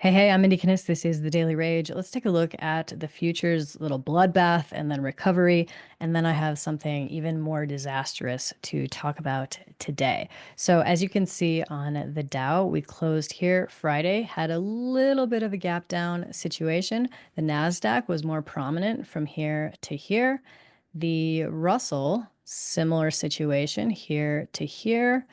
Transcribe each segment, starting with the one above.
Hey, I'm Mindy Kinnis. This is the Daily Rage. Let's take a look at the future's little bloodbath and then recovery. And then I have something even more disastrous to talk about today. So, as you can see on the Dow, we closed here Friday, had a little bit of a gap down situation. The NASDAQ was more prominent from here to here. The Russell, similar situation here to here,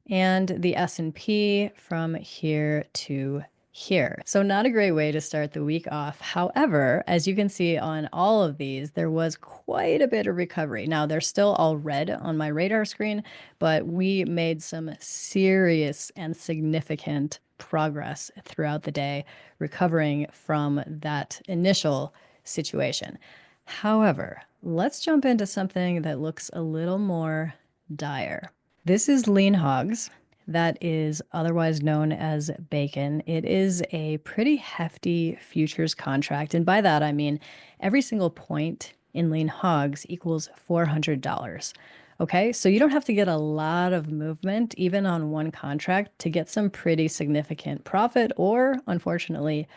and the S&P from here to here. So not a great way to start the week off. However, as you can see on all of these, there was quite a bit of recovery. Now, they're still all red on my radar screen, but we made some serious and significant progress throughout the day, recovering from that initial situation. However, let's jump into something that looks a little more dire. This is lean hogs. That is otherwise known as bacon. It is a pretty hefty futures contract. And by that, I mean every single point in lean hogs equals $400. Okay, so you don't have to get a lot of movement, even on one contract, to get some pretty significant profit or, unfortunately,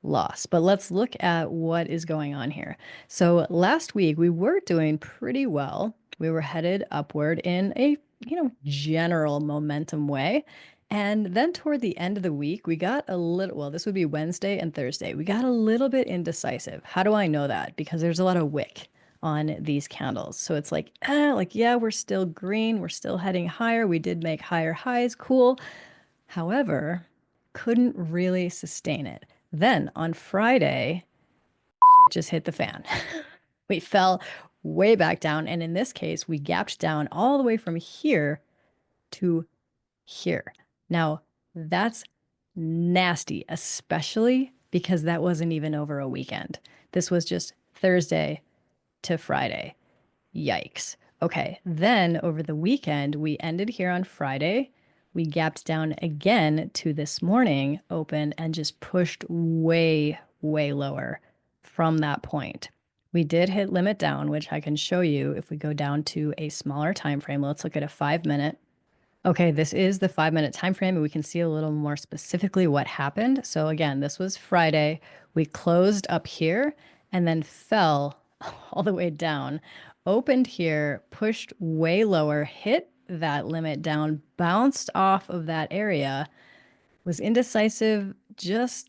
loss. But let's look at what is going on here. So last week, we were doing pretty well. We were headed upward in a general momentum way. And then toward the end of the week, we got a little, well, this would be Wednesday and Thursday. We got a little bit indecisive. How do I know that? Because there's a lot of wick on these candles. So it's like, yeah, we're still green. We're still heading higher. We did make higher highs. Cool. However, couldn't really sustain it. Then on Friday, it just hit the fan. We fell way back down. And in this case, we gapped down all the way from here to here. Now, that's nasty, especially because that wasn't even over a weekend. This was just Thursday to Friday. Yikes. Okay, then over the weekend, we ended here on Friday. We gapped down again to this morning open and just pushed way, way lower from that point. We did hit limit down, which I can show you if we go down to a smaller time frame. Let's look at a 5 minute. Okay, this is the 5 minute time frame, and we can see a little more specifically what happened. So again, this was Friday. We closed up here and then fell all the way down, opened here, pushed way lower, hit that limit down, bounced off of that area, was indecisive just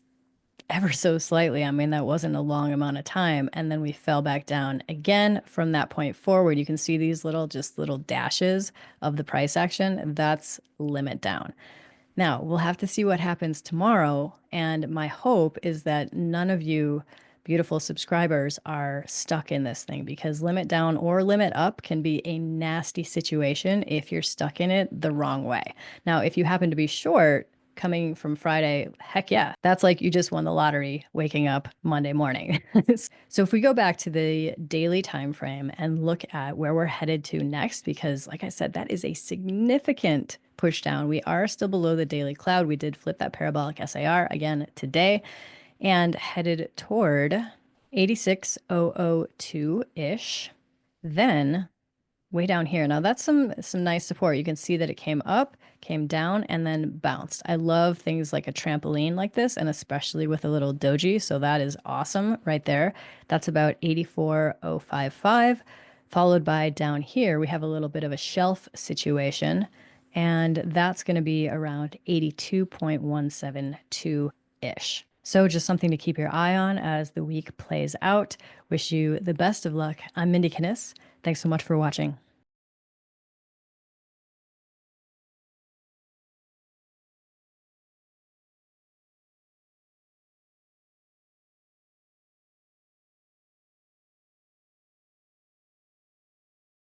ever so slightly. I mean, that wasn't a long amount of time. And then we fell back down again from that point forward. You can see these just little dashes of the price action. That's limit down. Now, we'll have to see what happens tomorrow. And my hope is that none of you beautiful subscribers are stuck in this thing because limit down or limit up can be a nasty situation if you're stuck in it the wrong way. Now, if you happen to be short, coming from Friday, heck yeah, that's like you just won the lottery waking up Monday morning. So if we go back to the daily time frame and look at where we're headed to next, because like I said, that is a significant push down. We are still below the daily cloud. We did flip that parabolic SAR again today and headed toward 86,002-ish. Then way down here. Now that's some nice support. You can see that it came up, came down, and then bounced. I love things like a trampoline like this, and especially with a little doji. So that is awesome right there. That's about 84,055. Followed by down here, we have a little bit of a shelf situation, and that's going to be around 82.172-ish. So just something to keep your eye on as the week plays out. Wish you the best of luck. I'm Mindy Kinnis. Thanks so much for watching.